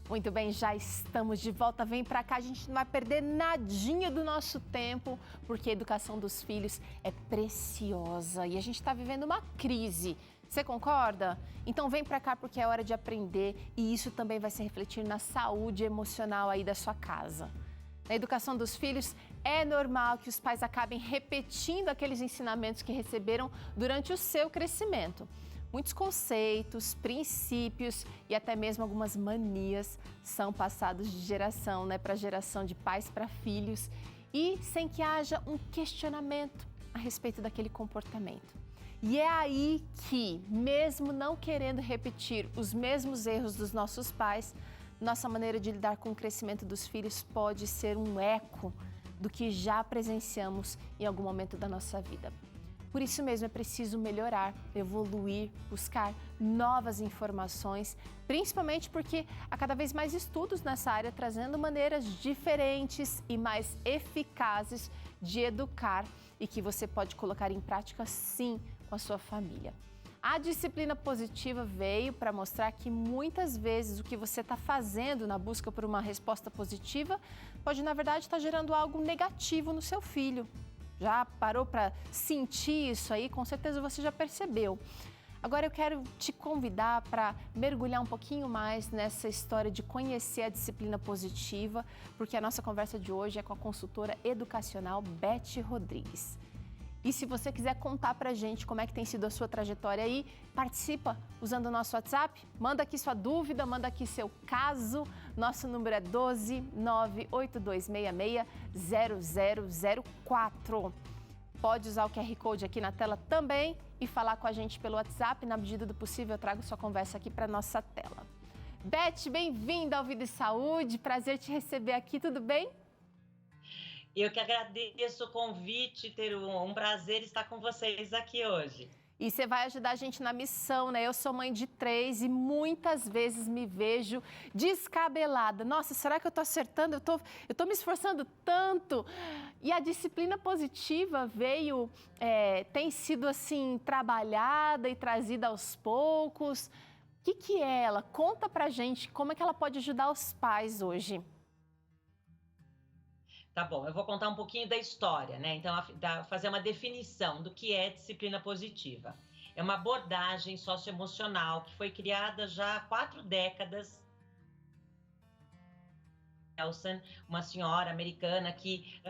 Muito bem, já estamos de volta. Vem pra cá, a gente não vai perder nadinha do nosso tempo, porque a educação dos filhos é preciosa e a gente está vivendo uma crise. Você concorda? Então vem pra cá porque é hora de aprender e isso também vai se refletir na saúde emocional aí da sua casa. Na educação dos filhos, é normal que os pais acabem repetindo aqueles ensinamentos que receberam durante o seu crescimento. Muitos conceitos, princípios e até mesmo algumas manias são passados de geração, para geração, de pais para filhos, e sem que haja um questionamento a respeito daquele comportamento. E é aí que, mesmo não querendo repetir os mesmos erros dos nossos pais, nossa maneira de lidar com o crescimento dos filhos pode ser um eco do que já presenciamos em algum momento da nossa vida. Por isso mesmo é preciso melhorar, evoluir, buscar novas informações, principalmente porque há cada vez mais estudos nessa área trazendo maneiras diferentes e mais eficazes de educar e que você pode colocar em prática sim com a sua família. A disciplina positiva veio para mostrar que muitas vezes o que você está fazendo na busca por uma resposta positiva pode, na verdade, estar gerando algo negativo no seu filho. Já parou para sentir isso aí? Com certeza você já percebeu. Agora eu quero te convidar para mergulhar um pouquinho mais nessa história de conhecer a disciplina positiva, porque a nossa conversa de hoje é com a consultora educacional Beth Rodrigues. E se você quiser contar pra gente como é que tem sido a sua trajetória aí, participa usando o nosso WhatsApp, manda aqui sua dúvida, manda aqui seu caso. Nosso número é 12 98266 0004. Pode usar o QR Code aqui na tela também e falar com a gente pelo WhatsApp. Na medida do possível, eu trago sua conversa aqui para nossa tela. Beth, bem-vinda ao Vida e Saúde. Prazer te receber aqui, tudo bem? Eu que agradeço o convite, Teru. Um prazer estar com vocês aqui hoje. E você vai ajudar a gente na missão, né? Eu sou mãe de 3 e muitas vezes me vejo descabelada. Nossa, será que eu tô acertando? Eu tô me esforçando tanto. E a disciplina positiva veio, tem sido assim, trabalhada e trazida aos poucos. O que é ela? Conta pra gente como é que ela pode ajudar os pais hoje. Tá bom, eu vou contar um pouquinho da história, né? Então, fazer uma definição do que é disciplina positiva. É uma abordagem socioemocional que foi criada já há 4 décadas. Nelson, uma senhora americana que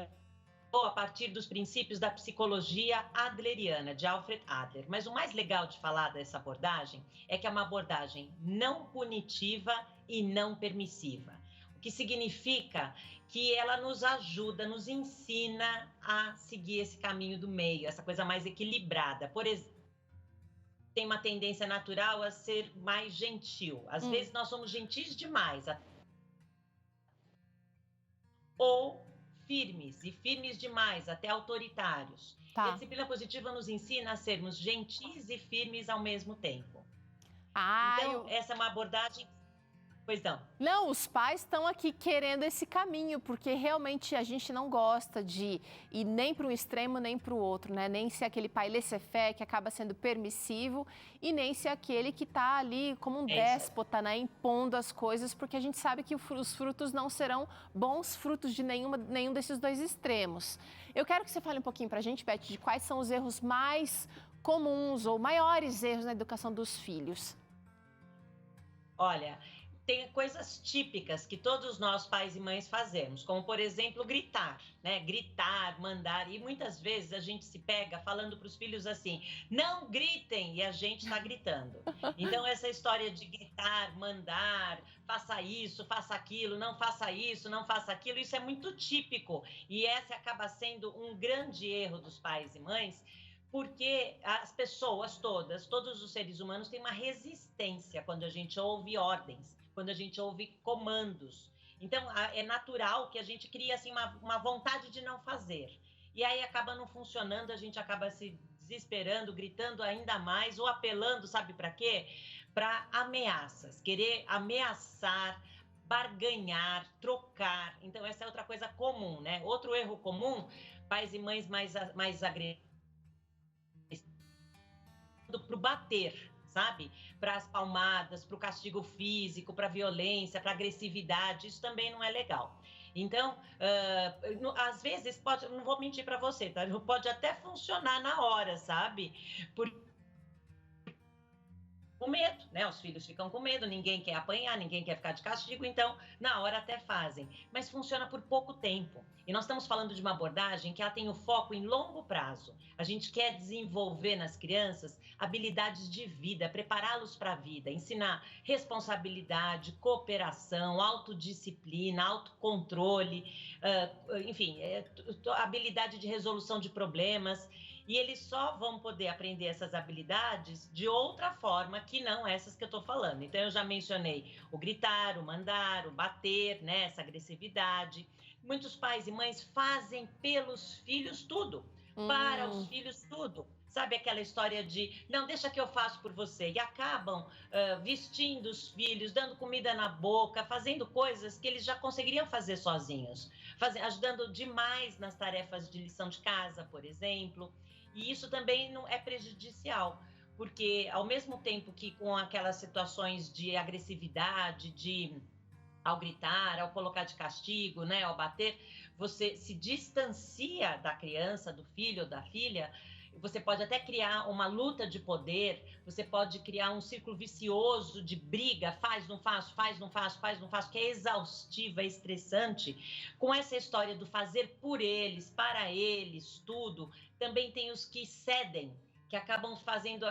a partir dos princípios da psicologia adleriana, de Alfred Adler. Mas o mais legal de falar dessa abordagem é que é uma abordagem não punitiva e não permissiva. O que significa que ela nos ajuda, nos ensina a seguir esse caminho do meio, essa coisa mais equilibrada. Por exemplo, tem uma tendência natural a ser mais gentil. Às vezes nós somos gentis demais. Ou firmes, e firmes demais, até autoritários. Tá. E a disciplina positiva nos ensina a sermos gentis e firmes ao mesmo tempo. Então, essa é uma abordagem... Pois não. Não, os pais estão aqui querendo esse caminho, porque realmente a gente não gosta de ir nem para um extremo nem para o outro, né? Nem ser aquele pai laissez-faire que acaba sendo permissivo e nem ser aquele que está ali como um déspota, né? Impondo as coisas, porque a gente sabe que os frutos não serão bons frutos de nenhum desses dois extremos. Eu quero que você fale um pouquinho para a gente, Beth, de quais são os erros mais comuns ou maiores erros na educação dos filhos. Olha... Tem coisas típicas que todos nós, pais e mães, fazemos, como, por exemplo, gritar, né? Gritar, mandar, e muitas vezes a gente se pega falando para os filhos assim, não gritem, e a gente está gritando. Então, essa história de gritar, mandar, faça isso, faça aquilo, não faça isso, não faça aquilo, isso é muito típico, e esse acaba sendo um grande erro dos pais e mães, porque as pessoas todos os seres humanos têm uma resistência quando a gente ouve ordens, quando a gente ouve comandos. Então, é natural que a gente crie assim, uma vontade de não fazer. E aí acaba não funcionando, a gente acaba se desesperando, gritando ainda mais ou apelando, sabe para quê? Para ameaças, querer ameaçar, barganhar, trocar. Então, essa é outra coisa comum, né? Outro erro comum, pais e mães mais agressivos, para o bater, sabe? Para as palmadas, para o castigo físico, para a violência, para a agressividade, isso também não é legal. Então, às vezes, pode, não vou mentir para você, tá? Pode até funcionar na hora, sabe? Com medo, né? Os filhos ficam com medo, ninguém quer apanhar, ninguém quer ficar de castigo, então na hora até fazem, mas funciona por pouco tempo. E nós estamos falando de uma abordagem que ela tem o foco em longo prazo. A gente quer desenvolver nas crianças habilidades de vida, prepará-los para a vida, ensinar responsabilidade, cooperação, autodisciplina, autocontrole, enfim, habilidade de resolução de problemas. E eles só vão poder aprender essas habilidades de outra forma que não essas que eu estou falando. Então, eu já mencionei o gritar, o mandar, o bater, né? Essa agressividade. Muitos pais e mães fazem pelos filhos tudo, para os filhos tudo. Sabe aquela história de, não, deixa que eu faço por você. E acabam vestindo os filhos, dando comida na boca, fazendo coisas que eles já conseguiriam fazer sozinhos. Ajudando demais nas tarefas de lição de casa, por exemplo. E isso também não é prejudicial, porque ao mesmo tempo que com aquelas situações de agressividade, ao gritar, ao colocar de castigo, né, ao bater, você se distancia da criança, do filho ou da filha. Você pode até criar uma luta de poder, você pode criar um círculo vicioso de briga, faz, não faço, faz, não faço, faz, não faço, que é exaustiva, é estressante. Com essa história do fazer por eles, para eles, tudo, também tem os que cedem, que acabam fazendo,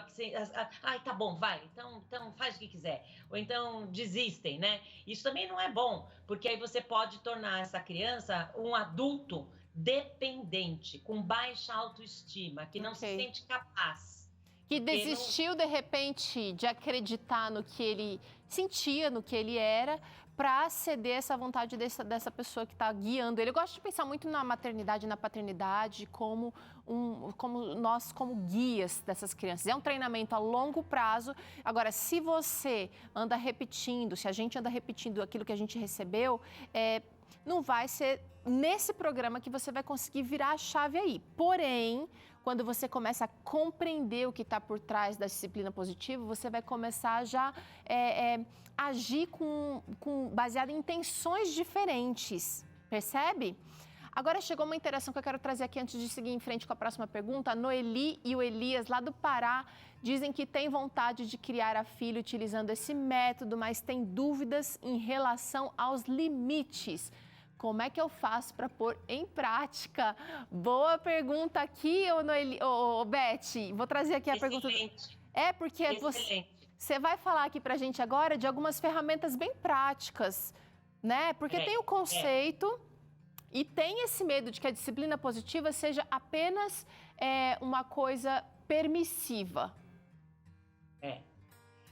ai, tá bom, vai, então faz o que quiser, ou então desistem, né? Isso também não é bom, porque aí você pode tornar essa criança um adulto dependente, com baixa autoestima, que não se sente capaz. Que desistiu, de repente, de acreditar no que ele sentia, no que ele era, para ceder essa vontade dessa pessoa que está guiando ele. Eu gosto de pensar muito na maternidade e na paternidade como nós como guias dessas crianças. É um treinamento a longo prazo. Agora, se você anda repetindo, se a gente anda repetindo aquilo que a gente recebeu, não vai ser nesse programa que você vai conseguir virar a chave aí. Porém, quando você começa a compreender o que está por trás da disciplina positiva, você vai começar a já agir baseado em intenções diferentes, percebe? Agora chegou uma interação que eu quero trazer aqui antes de seguir em frente com a próxima pergunta. A Noeli e o Elias, lá do Pará, dizem que têm vontade de criar a filha utilizando esse método, mas têm dúvidas em relação aos limites. Como é que eu faço para pôr em prática? Boa pergunta aqui, Beth. Vou trazer aqui a pergunta. Porque você vai falar aqui para a gente agora de algumas ferramentas bem práticas, né? Porque tem o conceito e tem esse medo de que a disciplina positiva seja apenas uma coisa permissiva.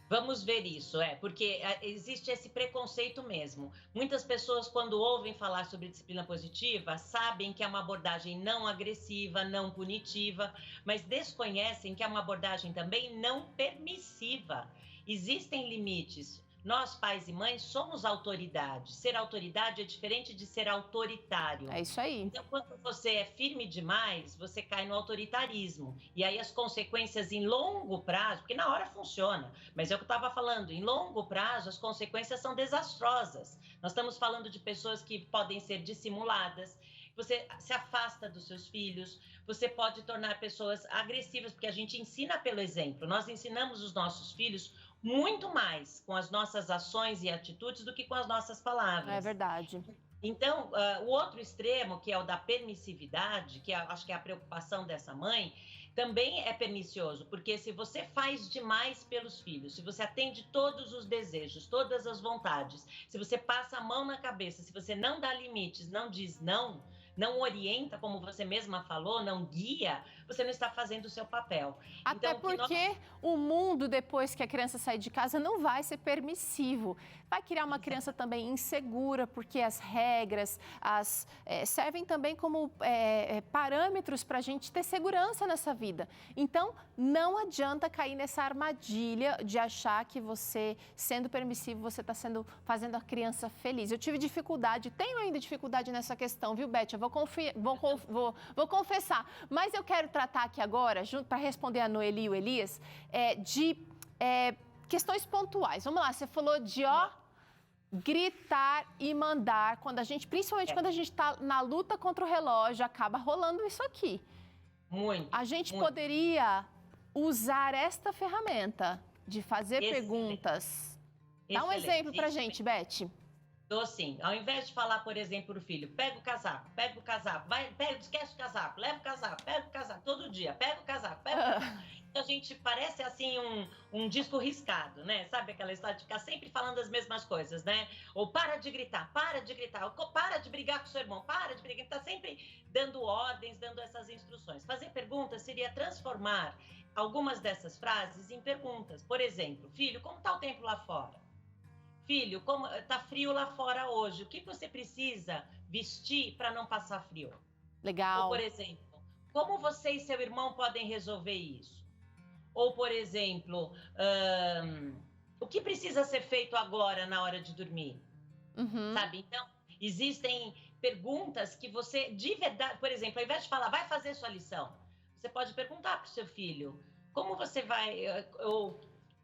Vamos ver isso, porque existe esse preconceito mesmo. Muitas pessoas, quando ouvem falar sobre disciplina positiva, sabem que é uma abordagem não agressiva, não punitiva, mas desconhecem que é uma abordagem também não permissiva. Existem limites. Nós, pais e mães, somos autoridade. Ser autoridade é diferente de ser autoritário. É isso aí. Então, quando você é firme demais, você cai no autoritarismo. E aí as consequências em longo prazo, porque na hora funciona, mas é o que eu estava falando, em longo prazo as consequências são desastrosas. Nós estamos falando de pessoas que podem ser dissimuladas, você se afasta dos seus filhos, você pode tornar pessoas agressivas, porque a gente ensina pelo exemplo. Nós ensinamos os nossos filhos muito mais com as nossas ações e atitudes do que com as nossas palavras. É verdade. Então, o outro extremo, que é o da permissividade, que acho que é a preocupação dessa mãe, também é pernicioso, porque se você faz demais pelos filhos, se você atende todos os desejos, todas as vontades, se você passa a mão na cabeça, se você não dá limites, não diz não orienta, como você mesma falou, não guia, você não está fazendo o seu papel. Até então, porque o mundo, depois que a criança sair de casa, não vai ser permissivo. Vai criar uma criança também insegura, porque as regras servem também como parâmetros para a gente ter segurança nessa vida. Então, não adianta cair nessa armadilha de achar que você, sendo permissivo, você está fazendo a criança feliz. Eu tive dificuldade, tenho ainda dificuldade nessa questão, viu, Beth? Eu vou confessar. Mas eu quero tratar aqui agora, para responder a Noeli e o Elias, de questões pontuais. Vamos lá, você falou de, gritar e mandar, principalmente quando a gente está na luta contra o relógio, acaba rolando isso aqui. Muito. A gente muito. poderia usar esta ferramenta de fazer perguntas. Dá um exemplo pra gente, Beth. Dou sim. Ao invés de falar, por exemplo, pro filho, pega o casaco, esquece o casaco, leva o casaco, pega o casaco, todo dia, pega o casaco, pega o casaco. A gente parece assim um disco riscado, né? Sabe aquela história de ficar sempre falando as mesmas coisas, né? Ou para de gritar, ou para de brigar com seu irmão, para de brigar. Tá sempre dando ordens, dando essas instruções. Fazer perguntas seria transformar algumas dessas frases em perguntas. Por exemplo, filho, como tá o tempo lá fora? Filho, como tá frio lá fora hoje? O que você precisa vestir para não passar frio? Legal. Ou, por exemplo, como você e seu irmão podem resolver isso? Ou, por exemplo, o que precisa ser feito agora na hora de dormir? Sabe? Então, existem perguntas que você, de verdade, por exemplo, ao invés de falar, vai fazer sua lição, você pode perguntar para o seu filho, como você vai...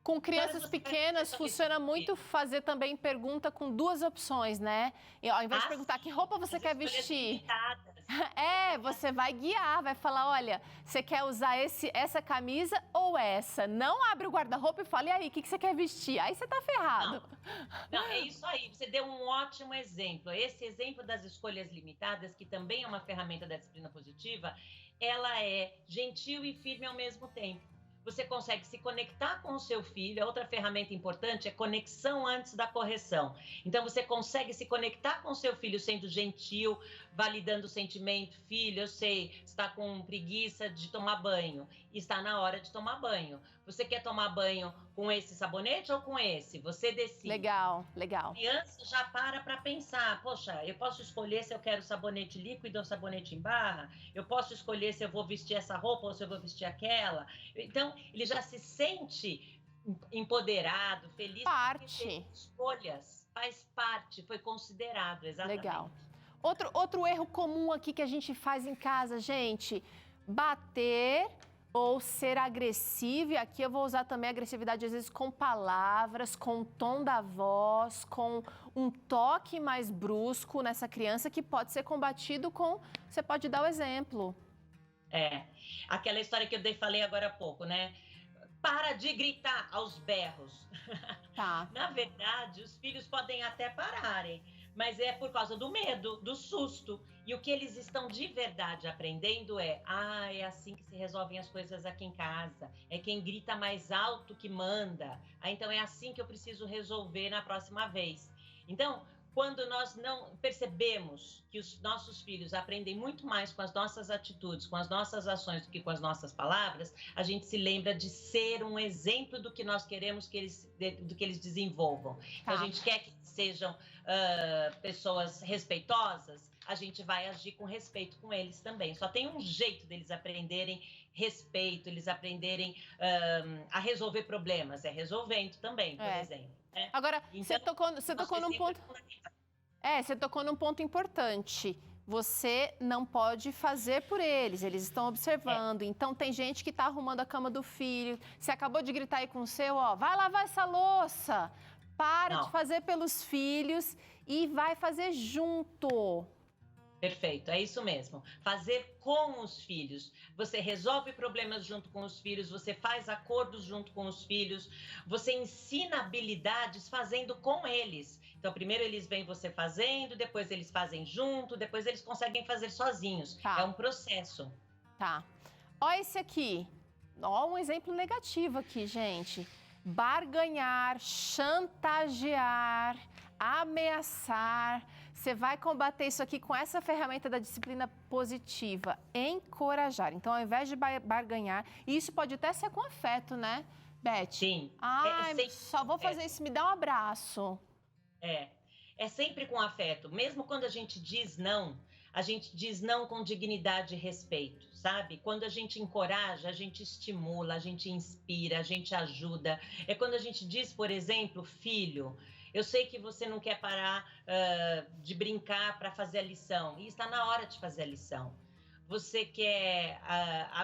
Com crianças pequenas, funciona muito fazer também pergunta com duas opções, né? E, ao invés de perguntar que roupa você quer vestir, você vai guiar, vai falar, olha, você quer usar essa camisa ou essa? Não abre o guarda-roupa e fala, e aí, o que você quer vestir? Aí você tá ferrado. Não, é isso aí, você deu um ótimo exemplo. Esse exemplo das escolhas limitadas, que também é uma ferramenta da disciplina positiva, ela é gentil e firme ao mesmo tempo. Você consegue se conectar com o seu filho. A outra ferramenta importante é conexão antes da correção. Então, você consegue se conectar com o seu filho sendo gentil, validando o sentimento. Filho, eu sei, está com preguiça de tomar banho. Está na hora de tomar banho. Você quer tomar banho com esse sabonete ou com esse? Você decide. Legal, legal. A criança já para pensar, poxa, eu posso escolher se eu quero sabonete líquido ou sabonete em barra? Eu posso escolher se eu vou vestir essa roupa ou se eu vou vestir aquela? Então, ele já se sente empoderado, feliz. Parte. Escolhas, faz parte, foi considerado, exatamente. Legal. Outro erro comum aqui que a gente faz em casa, gente, bater ou ser agressivo, e aqui eu vou usar também agressividade às vezes com palavras, com o tom da voz, com um toque mais brusco nessa criança que pode ser combatido com... Você pode dar o exemplo. Aquela história que eu falei agora há pouco, né? Para de gritar aos berros. Tá. Na verdade, os filhos podem até pararem, mas é por causa do medo, do susto. E o que eles estão de verdade aprendendo é assim que se resolvem as coisas aqui em casa. É quem grita mais alto que manda. Então é assim que eu preciso resolver na próxima vez. Então, quando nós não percebemos que os nossos filhos aprendem muito mais com as nossas atitudes, com as nossas ações do que com as nossas palavras, a gente se lembra de ser um exemplo do que nós queremos que eles desenvolvam. Então, a gente quer que sejam pessoas respeitosas, a gente vai agir com respeito com eles também. Só tem um jeito deles aprenderem respeito, eles aprenderem a resolver problemas, resolvendo também, por exemplo. Agora, então, você tocou num ponto... você tocou num ponto importante. Você não pode fazer por eles, eles estão observando. Então, tem gente que está arrumando a cama do filho. Você acabou de gritar aí com o seu, vai lavar essa louça. Para de fazer pelos filhos e vai fazer junto. Perfeito, é isso mesmo. Fazer com os filhos. Você resolve problemas junto com os filhos, você faz acordos junto com os filhos, você ensina habilidades fazendo com eles. Então, primeiro eles veem você fazendo, depois eles fazem junto, depois eles conseguem fazer sozinhos. Tá. É um processo. Tá. Ó esse aqui. Ó um exemplo negativo aqui, gente. Barganhar, chantagear, ameaçar. Você vai combater isso aqui com essa ferramenta da disciplina positiva, encorajar. Então, ao invés de barganhar, e isso pode até ser com afeto, né, Beth? Sim. Só vou fazer isso, me dá um abraço. É sempre com afeto. Mesmo quando a gente diz não com dignidade e respeito, sabe? Quando a gente encoraja, a gente estimula, a gente inspira, a gente ajuda. É quando a gente diz, por exemplo, filho, eu sei que você não quer parar de brincar para fazer a lição, e está na hora de fazer a lição. você quer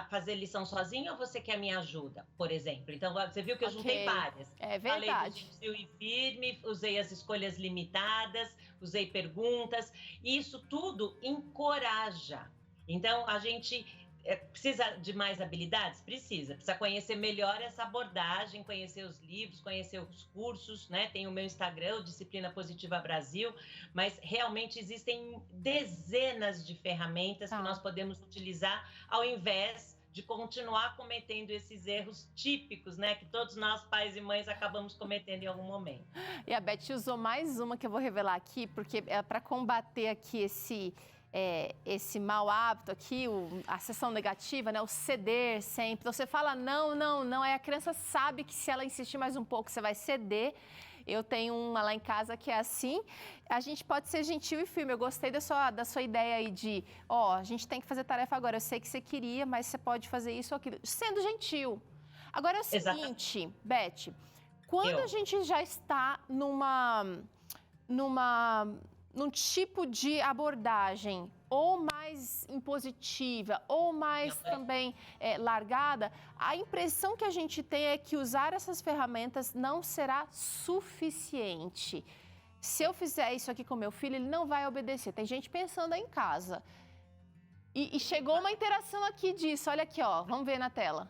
fazer lição sozinho ou você quer minha ajuda, por exemplo? Então, você viu que eu juntei várias. É Falei do verdade. gentil e firme, usei as escolhas limitadas, usei perguntas. Isso tudo encoraja. Então, a gente precisa de mais habilidades? Precisa conhecer melhor essa abordagem, conhecer os livros, conhecer os cursos, né? Tem o meu Instagram, o Disciplina Positiva Brasil, mas realmente existem dezenas de ferramentas que nós podemos utilizar ao invés de continuar cometendo esses erros típicos, né? Que todos nós, pais e mães, acabamos cometendo em algum momento. E a Beth usou mais uma que eu vou revelar aqui, porque é para combater aqui esse mau hábito aqui, a sessão negativa, né? O ceder sempre. Então, você fala não, não, não. Aí a criança sabe que se ela insistir mais um pouco, você vai ceder. Eu tenho uma lá em casa que é assim. A gente pode ser gentil e firme. Eu gostei da sua ideia aí de, a gente tem que fazer tarefa agora. Eu sei que você queria, mas você pode fazer isso ou aquilo. Sendo gentil. Agora é o seguinte, Beth, quando a gente já está num tipo de abordagem ou mais impositiva ou mais também largada, a impressão que a gente tem é que usar essas ferramentas não será suficiente. Se eu fizer isso aqui com meu filho, ele não vai obedecer. Tem gente pensando aí em casa. E chegou uma interação aqui disso, olha aqui, vamos ver na tela.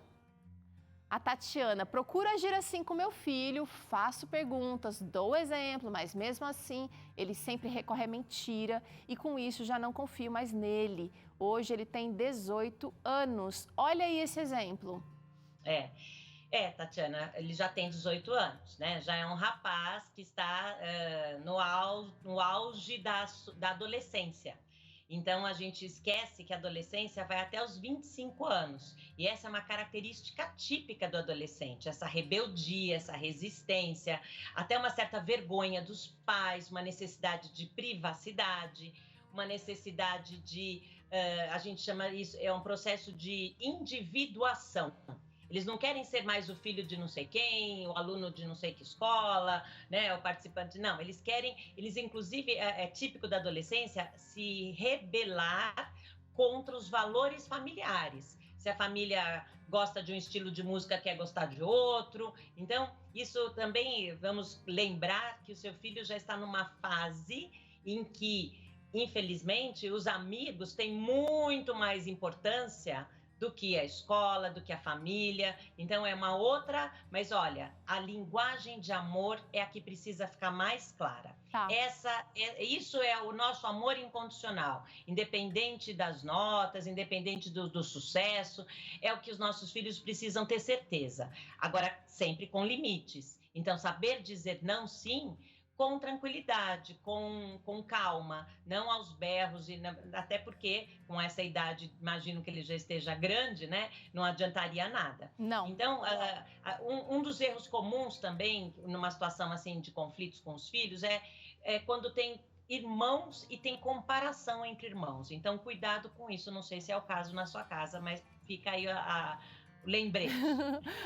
A Tatiana, procura agir assim com meu filho, faço perguntas, dou exemplo, mas mesmo assim ele sempre recorre à mentira e com isso já não confio mais nele. Hoje ele tem 18 anos. Olha aí esse exemplo. Tatiana, ele já tem 18 anos, né? Já é um rapaz que está no auge da adolescência. Então, a gente esquece que a adolescência vai até os 25 anos. E essa é uma característica típica do adolescente, essa rebeldia, essa resistência, até uma certa vergonha dos pais, uma necessidade de privacidade, uma necessidade de, a gente chama isso, é um processo de individuação. Eles não querem ser mais o filho de não sei quem, o aluno de não sei que escola, né, o participante. Não, eles inclusive, é típico da adolescência, se rebelar contra os valores familiares. Se a família gosta de um estilo de música, quer gostar de outro. Então, isso também, vamos lembrar que o seu filho já está numa fase em que, infelizmente, os amigos têm muito mais importância do que a escola, do que a família. Então, é uma outra... Mas, olha, a linguagem de amor é a que precisa ficar mais clara. Isso é o nosso amor incondicional. Independente das notas, independente do sucesso, é o que os nossos filhos precisam ter certeza. Agora, sempre com limites. Então, saber dizer não, sim, com tranquilidade, com calma, não aos berros, até porque com essa idade, imagino que ele já esteja grande, né? Não adiantaria nada. Não. Então, um dos erros comuns também, numa situação assim de conflitos com os filhos, é quando tem irmãos e tem comparação entre irmãos. Então, cuidado com isso. Não sei se é o caso na sua casa, mas fica aí lembrei.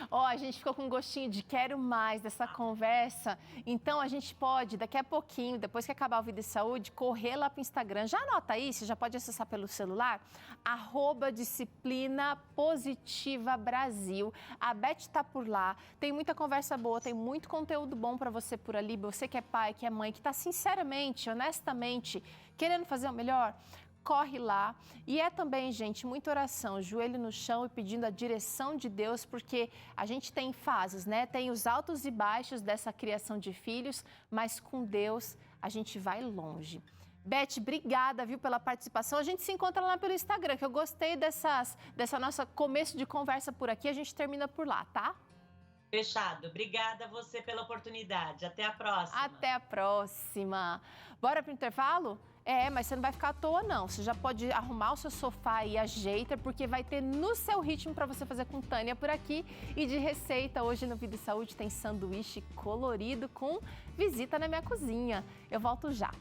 A gente ficou com um gostinho de quero mais dessa conversa. Então, a gente pode, daqui a pouquinho, depois que acabar o Vida e Saúde, correr lá para o Instagram. Já anota aí, você já pode acessar pelo celular, @Disciplina Positiva Brasil. A Beth está por lá. Tem muita conversa boa, tem muito conteúdo bom para você por ali. Você que é pai, que é mãe, que está sinceramente, honestamente, querendo fazer o melhor, corre lá. E é também, gente, muita oração, joelho no chão e pedindo a direção de Deus, porque a gente tem fases, né? Tem os altos e baixos dessa criação de filhos, mas com Deus a gente vai longe. Beth, obrigada, viu, pela participação. A gente se encontra lá pelo Instagram, que eu gostei dessa nossa começo de conversa por aqui. A gente termina por lá, tá? Fechado. Obrigada a você pela oportunidade. Até a próxima. Até a próxima. Bora pro intervalo? Mas você não vai ficar à toa, não. Você já pode arrumar o seu sofá e ajeita, porque vai ter no seu ritmo para você fazer com Tânia por aqui. E de receita, hoje no Vida e Saúde tem sanduíche colorido com visita na minha cozinha. Eu volto já.